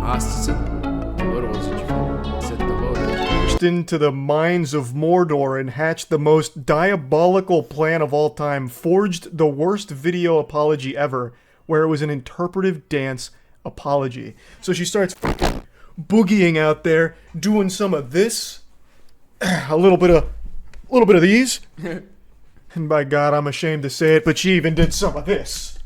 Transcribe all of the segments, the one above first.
Nossa, doloroso de ver. Isso é doloroso. Into the mines of Mordor and hatched the most diabolical plan of all time, forged the worst video apology ever, where it was an interpretive dance apology. So she starts boogieing out there, doing some of this, a little bit of these, and by God, I'm ashamed to say it, but she even did some of this.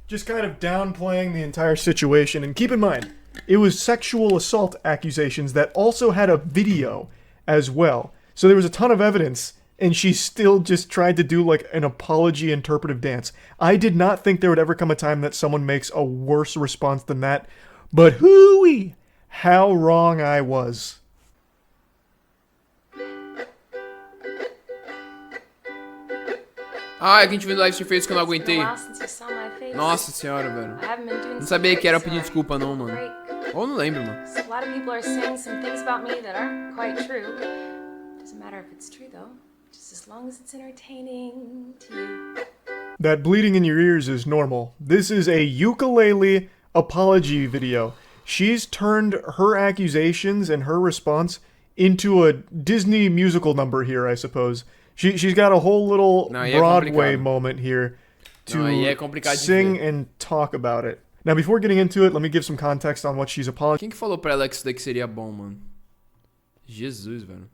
Just kind of downplaying the entire situation, and keep in mind, it was sexual assault accusations that also had a video as well. So there was a ton of evidence, and she still just tried to do like an apology interpretive dance. I did not think there would ever come a time that someone makes a worse response than that, but hooey, how wrong I was. Ah, é que a gente viu no live stream fez que eu não aguentei. Nossa senhora, velho. Não sabia que era pedir desculpa não, mano. Ou não lembro, mano. A lot of people are saying some things about me that aren't quite true. Doesn't matter if it's true though, just as long as it's entertaining to you. That bleeding in your ears is normal. This is a ukulele apology video. She's turned her accusations and her response into a Disney musical number here, I suppose. She's got a whole little Broadway moment here to sing and talk about it. Now, before getting into it, let me give some context on what she's Quem que falou pra ela que isso daqui seria bom, mano? Jesus, velho.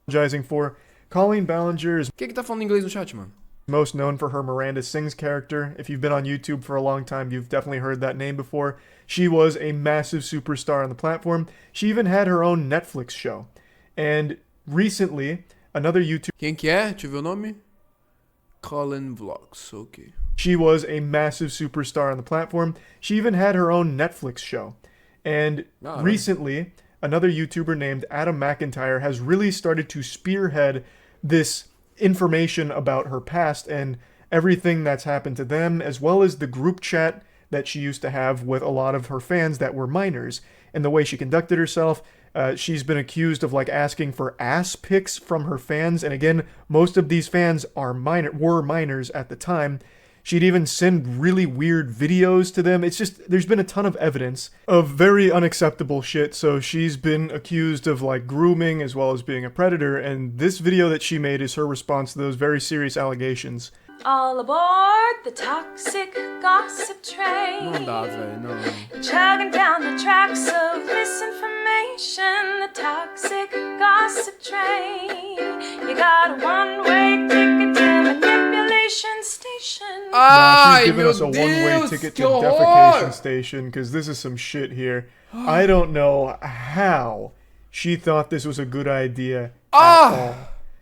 apologizing for. Colleen Ballinger is Quem que tá falando inglês no chat, mano? most known for her Miranda Sings character. If you've been on YouTube for a long time, you've definitely heard that name before. She was a massive superstar on the platform. She even had her own Netflix show. And recently, another YouTuber... Quem que é? Deixa eu ver o nome. Colin Vlogs, ok. She was a massive superstar on the platform. She even had her own Netflix show. And recently, another YouTuber named Adam McIntyre has really started to spearhead this information about her past and everything that's happened to them, as well as the group chat that she used to have with a lot of her fans that were minors, and the way she conducted herself. She's been accused of like asking for ass pics from her fans, and again, most of these fans were minors at the time. She'd even send really weird videos to them. It's just, there's been a ton of evidence of very unacceptable shit, so she's been accused of like grooming as well as being a predator, and this video that she made is her response to those very serious allegations. All aboard the toxic gossip train. Não dá, velho, não. Chugging down the tracks of misinformation. The toxic gossip train. You got a one-way ticket to manipulation station. She's giving us a one-way ticket to defecation station, because this is some shit here. I don't know how she thought this was a good idea at all.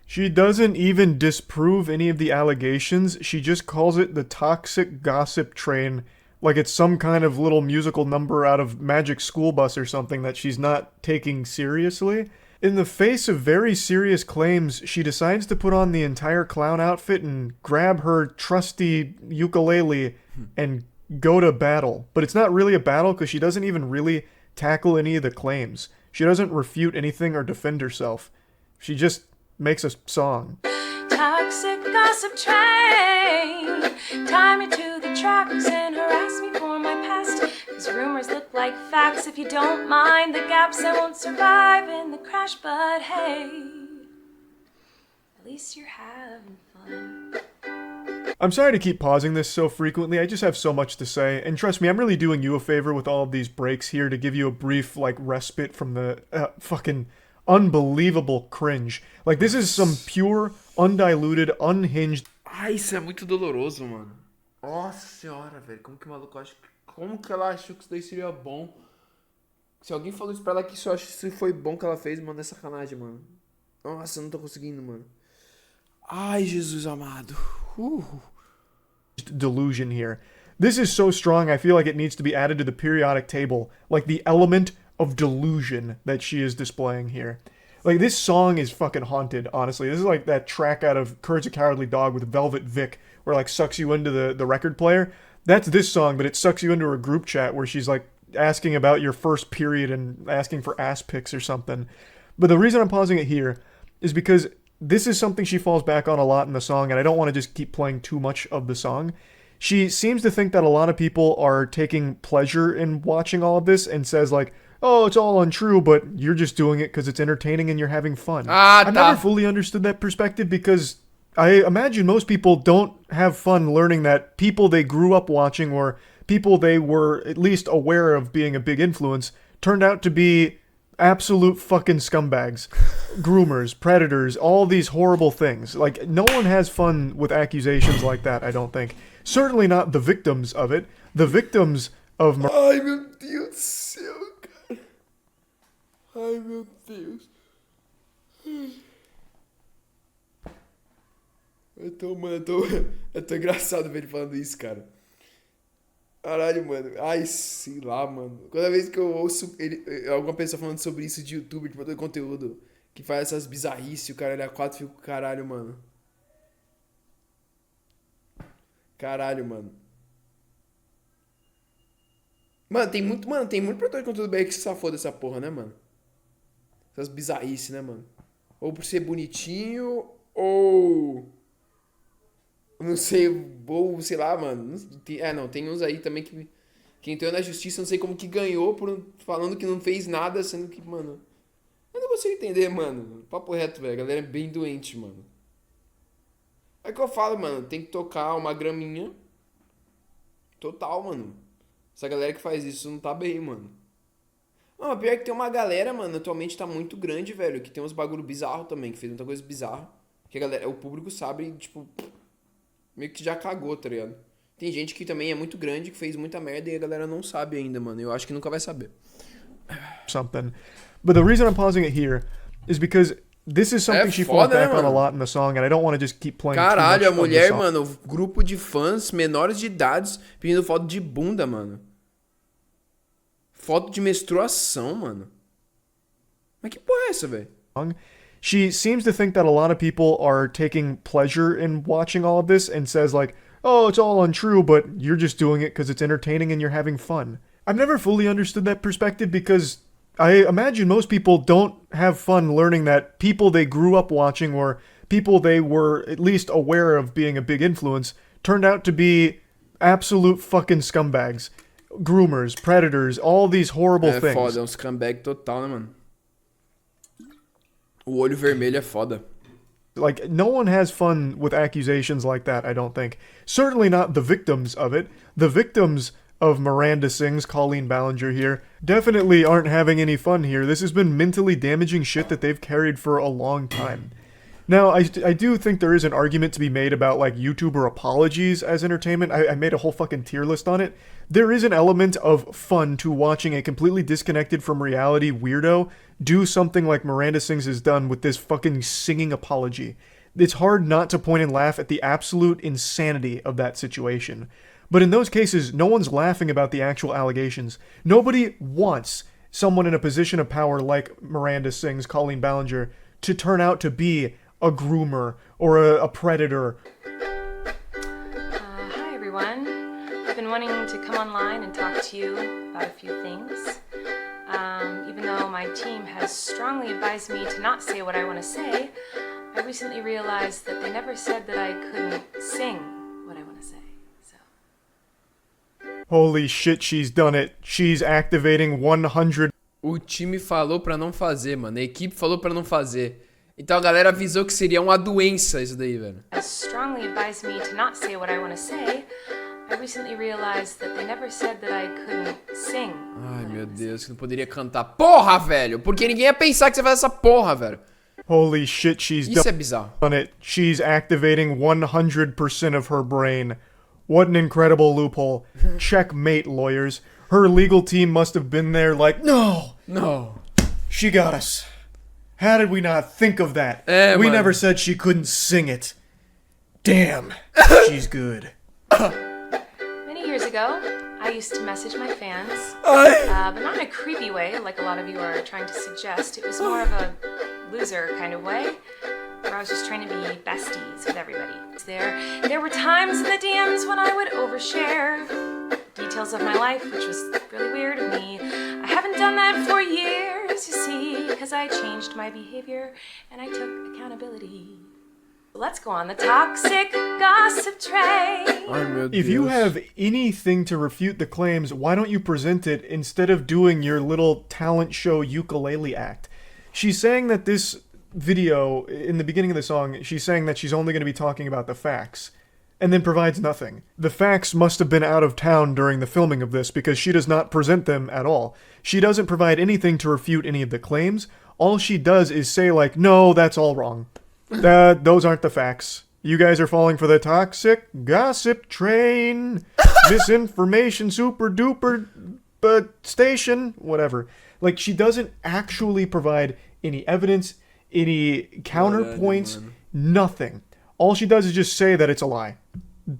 She doesn't even disprove any of the allegations. She just calls it the toxic gossip train, like it's some kind of little musical number out of Magic School Bus or something that she's not taking seriously. In the face of very serious claims, she decides to put on the entire clown outfit and grab her trusty ukulele and go to battle. But it's not really a battle because she doesn't even really tackle any of the claims. She doesn't refute anything or defend herself. She just makes a song. Toxic gossip train. Tie me to the tracks and harass me for my past. Cause rumors look like facts. If you don't mind the gaps, I won't survive in the crash. But hey, at least you're having fun. I'm sorry to keep pausing this so frequently, I just have so much to say, and trust me, I'm really doing you a favor with all of these breaks here to give you a brief, like, respite from the fucking unbelievable cringe. Like, this is some pure, undiluted, unhinged... Ai, isso é muito doloroso, mano. Nossa senhora, velho. Como que o maluco acha... Como que ela achou que isso daí seria bom? Se alguém falou isso pra ela que isso foi bom que ela fez, mano, é sacanagem, mano. Nossa, eu não tô conseguindo, mano. Ai, Jesus amado. Delusion here. This is so strong, I feel like it needs to be added to the periodic table. Like, the element of delusion that she is displaying here. Like, this song is fucking haunted, honestly. This is like that track out of Courage the Cowardly Dog with Velvet Vic, where like sucks you into the record player. That's this song, but it sucks you into her group chat where she's like asking about your first period and asking for ass pics or something. But the reason I'm pausing it here is because this is something she falls back on a lot in the song, and I don't want to just keep playing too much of the song. She seems to think that a lot of people are taking pleasure in watching all of this and says like, oh, it's all untrue, but you're just doing it because it's entertaining and you're having fun. I've never fully understood that perspective because I imagine most people don't have fun learning that people they grew up watching or people they were at least aware of being a big influence turned out to be absolute fucking scumbags, groomers, predators, all these horrible things. Like, no one has fun with accusations like that, I don't think. Certainly not the victims of it. The victims of... Ai, meu Deus do céu, cara. Ai, meu Deus. Eu tô engraçado ver ele falando isso, cara. Caralho, mano. Ai, sei lá, mano. Toda vez que eu ouço alguma pessoa falando sobre isso de youtuber, de produtor de conteúdo, que faz essas bizarrices, o caralho a quatro, fico, caralho, mano. Caralho, mano. Mano, tem muito produtor de conteúdo BR que se safou dessa porra, né, mano? Essas bizarrices, né, mano? Ou por ser bonitinho, ou... Não sei, ou sei lá, mano. Tem uns aí também que entrou na justiça, não sei como que ganhou, falando que não fez nada, sendo que, mano... Eu não consigo entender, mano. Papo reto, velho. A galera é bem doente, mano. É que eu falo, mano. Tem que tocar uma graminha. Total, mano. Essa galera que faz isso não tá bem, mano. Não, mas pior é que tem uma galera, mano, atualmente tá muito grande, velho, que tem uns bagulho bizarro também, que fez muita coisa bizarra. Que a galera, o público sabe, tipo, meio que já cagou, tá ligado? Tem gente que também é muito grande, que fez muita merda e a galera não sabe ainda, mano. Eu acho que nunca vai saber. Something. But the reason I'm pausing it here is because this is something she falls back on a lot in the song, and I don't want to just keep playing Caralho, too much a mulher, mano, grupo de fãs menores de idades pedindo foto de bunda, mano. Foto de menstruação, mano. Mas que porra é essa, velho? She seems to think that a lot of people are taking pleasure in watching all of this and says like, oh, it's all untrue, but you're just doing it because it's entertaining and you're having fun. I've never fully understood that perspective because I imagine most people don't have fun learning that people they grew up watching or people they were at least aware of being a big influence turned out to be absolute fucking scumbags. Groomers, predators, all these horrible things. É foda, é um scumbag total, né, mano? O olho vermelho é foda. Like, no one has fun with accusations like that, I don't think. Certainly not the victims of it. The victims of Miranda Sings, Colleen Ballinger here, definitely aren't having any fun here. This has been mentally damaging shit that they've carried for a long time. Now, I do think there is an argument to be made about, like, YouTuber apologies as entertainment. I made a whole fucking tier list on it. There is an element of fun to watching a completely disconnected from reality weirdo do something like Miranda Sings has done with this fucking singing apology. It's hard not to point and laugh at the absolute insanity of that situation. But in those cases, no one's laughing about the actual allegations. Nobody wants someone in a position of power like Miranda Sings, Colleen Ballinger, to turn out to be a groomer or a predator. Hi everyone. I've been wanting to come online and talk to you about a few things. Even though my team has strongly advised me to not say what I want to say, I recently realized that they never said that I couldn't sing what I want to say. Holy shit, she's done it. She's activating 100... O time falou pra não fazer, mano. A equipe falou pra não fazer. Então a galera avisou que seria uma doença isso daí, velho. Strongly advised me to not say what I want to say. I recently realized that they never said that I couldn't sing. Ai, meu Deus, que não poderia cantar. Porra, velho! Porque ninguém ia pensar que você faz essa porra, velho. Holy shit, she's Isso é bizarro. done it. She's activating 100% of her brain. What an incredible loophole. Checkmate, lawyers. Her legal team must have been there like, no! No. She got us. How did we not think of that? We never said she couldn't sing it. Damn. She's good. Many years ago, I used to message my fans, but not in a creepy way like a lot of you are trying to suggest. It was more of a loser kind of way, where I was just trying to be besties with everybody. There were times in the DMs when I would overshare details of my life, which was really weird of me. I haven't done that for years, you see, because I changed my behavior and I took accountability. Let's go on the toxic gossip train. Ai, meu If you Deus. have anything to refute the claims, why don't you present it instead of doing your little talent show ukulele act? She's saying that this video, in the beginning of the song, she's saying that she's only going to be talking about the facts, and then provides nothing. The facts must have been out of town during the filming of this because she does not present them at all. She doesn't provide anything to refute any of the claims. All she does is say, like, no, that's all wrong. Those aren't the facts. You guys are falling for the toxic gossip train. Misinformation super duper station. Whatever. Like, she doesn't actually provide any evidence, any counterpoints, nothing. All she does is just say that it's a lie.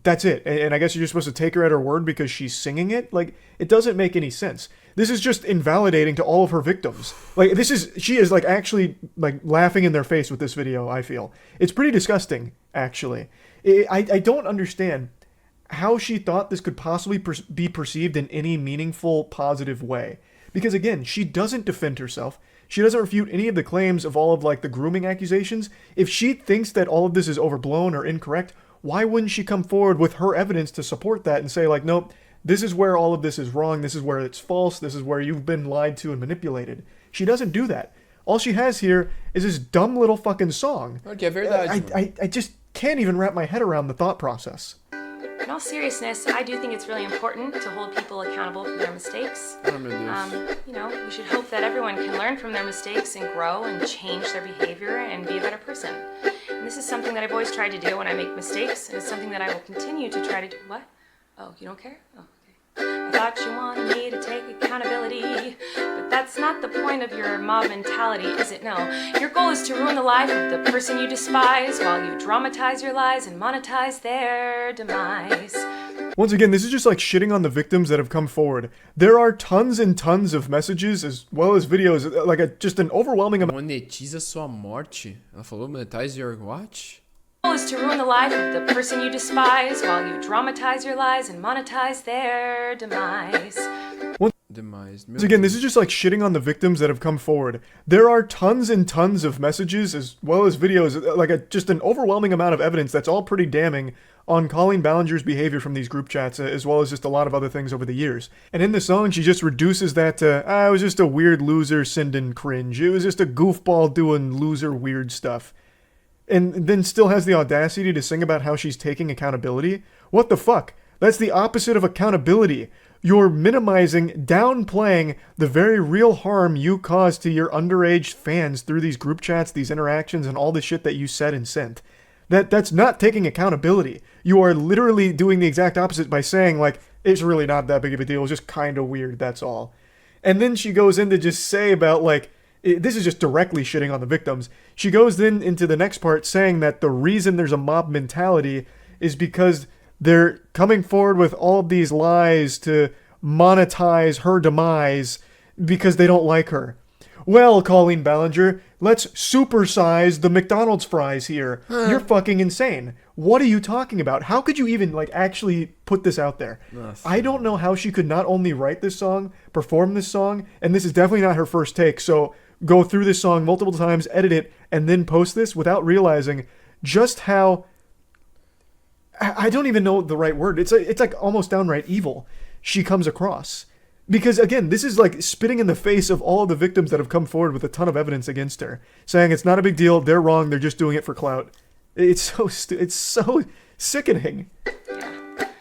That's it. And I guess you're just supposed to take her at her word because she's singing it? Like, it doesn't make any sense. This is just invalidating to all of her victims. Like, she is, like, actually, like, laughing in their face with this video, I feel. It's pretty disgusting, actually. I don't understand how she thought this could possibly be perceived in any meaningful, positive way. Because, again, she doesn't defend herself. She doesn't refute any of the claims of all of, like, the grooming accusations. If she thinks that all of this is overblown or incorrect, why wouldn't she come forward with her evidence to support that and say, like, nope, this is where all of this is wrong, this is where it's false, this is where you've been lied to and manipulated. She doesn't do that. All she has here is this dumb little fucking song. Okay, verdade. I just can't even wrap my head around the thought process. In all seriousness, I do think it's really important to hold people accountable for their mistakes. Oh, meu Deus. You know, we should hope that everyone can learn from their mistakes and grow and change their behavior and be a better person. And this is something that I've always tried to do when I make mistakes, and it's something that I will continue to try to do. What? Oh, you don't care? Oh, okay. I thought you wanted me to take accountability, but that's not the point of your mob mentality, is it? No. Your goal is to ruin the life of the person you despise while you dramatize your lies and monetize their demise. Once again, this is just like shitting on the victims that have come forward. There are tons and tons of messages as well as videos, like just an overwhelming amount. Monetiza sua morte? Ela falou monetize your what? Is to ruin the life of the person you despise while you dramatize your lies and monetize their demise. Once again, this is just like shitting on the victims that have come forward. There are tons and tons of messages as well as videos, like just an overwhelming amount of evidence that's all pretty damning on Colleen Ballinger's behavior from these group chats, as well as just a lot of other things over the years. And in the song, she just reduces that to, it was just a weird loser sending cringe. It was just a goofball doing loser weird stuff. And then still has the audacity to sing about how she's taking accountability? What the fuck? That's the opposite of accountability. You're minimizing, downplaying the very real harm you caused to your underage fans through these group chats, these interactions, and all the shit that you said and sent. That's not taking accountability. You are literally doing the exact opposite by saying, like, it's really not that big of a deal, it's just kind of weird, that's all. And then she goes in to just say about, like, this is just directly shitting on the victims. She goes then into the next part saying that the reason there's a mob mentality is because they're coming forward with all of these lies to monetize her demise because they don't like her. Well, Colleen Ballinger, let's supersize the McDonald's fries here. You're fucking insane. What are you talking about? How could you even, like, actually put this out there? I don't know how she could not only write this song, perform this song, and this is definitely not her first take, so go through this song multiple times, edit it, and then post this without realizing just how... I don't even know the right word. It's like almost downright evil she comes across. Because, again, this is like spitting in the face of all of the victims that have come forward with a ton of evidence against her, saying it's not a big deal, they're wrong, they're just doing it for clout. It's so sickening. Yeah.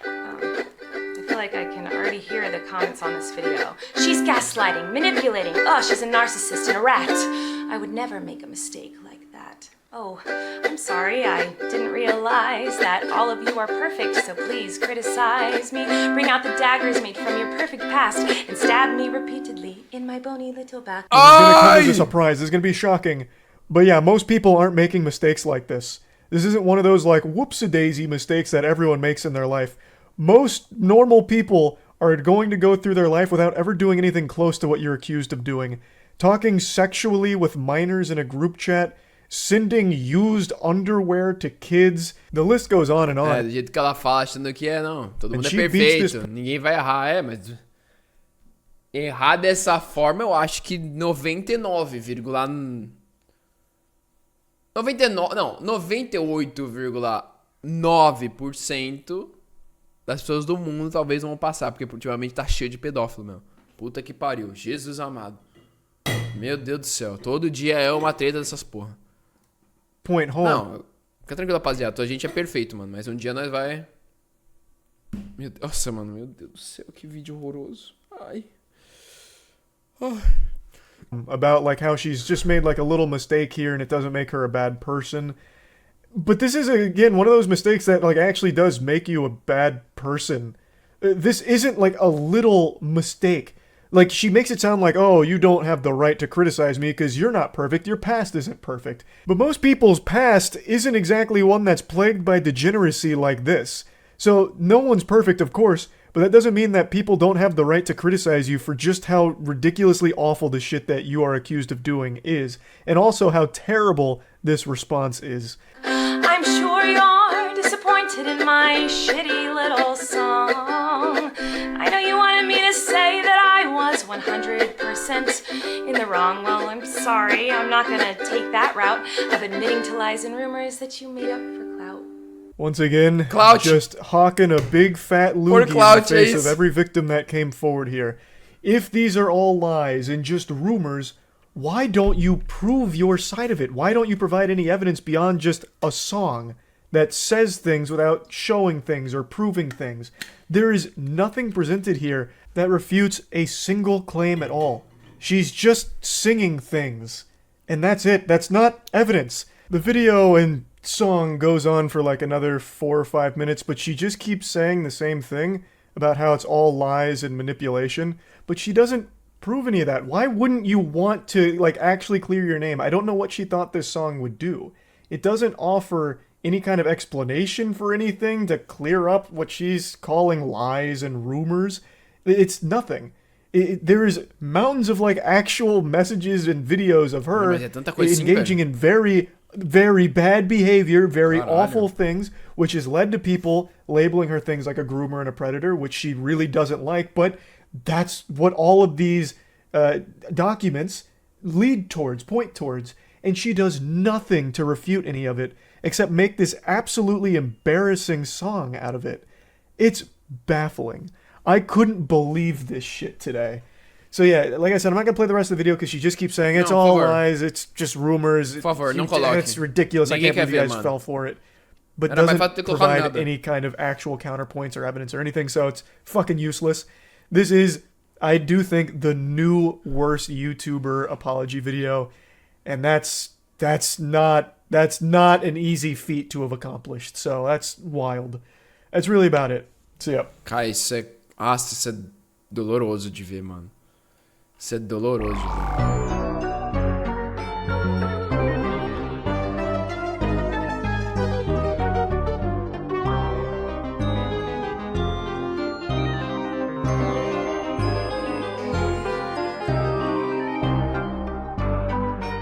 I feel like I can already hear the comments on this video. She's gaslighting, manipulating. Oh, she's a narcissist and a rat. I would never make a mistake like that. Oh, I'm sorry, I didn't realize that all of you are perfect, so please criticize me. Bring out the daggers made from your perfect past and stab me repeatedly in my bony little back. It's gonna come as a surprise, it's gonna be shocking. But yeah, most people aren't making mistakes like this. This isn't one of those, like, whoopsie-daisy mistakes that everyone makes in their life. Most normal people are going to go through their life without ever doing anything close to what you're accused of doing. Talking sexually with minors in a group chat, sending used underwear to kids. The list goes on and on. Do jeito que ela fala, achando que não. Todo mundo é she beats perfeito. Ninguém vai errar, mas... Errar dessa forma, eu acho que 98,9%... das pessoas do mundo talvez vão passar, porque ultimamente tá cheio de pedófilo, meu. Puta que pariu. Jesus amado. Meu Deus do céu. Todo dia é uma treta dessas porra. Point home. Não, fica tranquilo, rapaziada. A gente é perfeito, mano. Mas um dia nós vai... Nossa, mano. Meu Deus do céu. Que vídeo horroroso. Ai. About like how she's just made like a little mistake here and it doesn't make her a bad person. But this is, again, one of those mistakes that like actually does make you a bad person. This isn't like a little mistake. Like, she makes it sound like, oh, you don't have the right to criticize me because you're not perfect, your past isn't perfect. But most people's past isn't exactly one that's plagued by degeneracy like this. So, no one's perfect, of course, but that doesn't mean that people don't have the right to criticize you for just how ridiculously awful the shit that you are accused of doing is, and also how terrible this response is. I'm sure you're disappointed in my shitty little song. I know you wanted me to say that I was 100% in the wrong. Well, I'm sorry. I'm not gonna take that route of admitting to lies and rumors that you made up for clout. Once again, Clouch. Just hawking a big fat loogie in the face Chase. of every victim that came forward here. If these are all lies and just rumors, why don't you prove your side of it? Why don't you provide any evidence beyond just a song that says things without showing things or proving things? There is nothing presented here that refutes a single claim at all. She's just singing things. And that's it. That's not evidence. The video and song goes on for like another 4 or 5 minutes, but she just keeps saying the same thing about how it's all lies and manipulation, but she doesn't prove any of that. Why wouldn't you want to like actually clear your name? I don't know what she thought this song would do. It doesn't offer any kind of explanation for anything to clear up what she's calling lies and rumors. It's nothing. There is mountains of like actual messages and videos of her engaging in very, very bad behavior, very awful things, which has led to people labeling her things like a groomer and a predator, which she really doesn't like. But that's what all of these documents lead towards, point towards. And she does nothing to refute any of it, except make this absolutely embarrassing song out of it. It's baffling. I couldn't believe this shit today. So yeah, like I said, I'm not going to play the rest of the video because she just keeps saying it's all lies, it's just rumors, it's ridiculous, I can't believe you guys fell for it. But doesn't provide any kind of actual counterpoints or evidence or anything, so it's fucking useless. This is, I do think, the new worst YouTuber apology video, and that's not an easy feat to have accomplished, so that's wild. That's really about it. So yeah. Cara, isso é doloroso de ver, mano. Isso é doloroso de ver.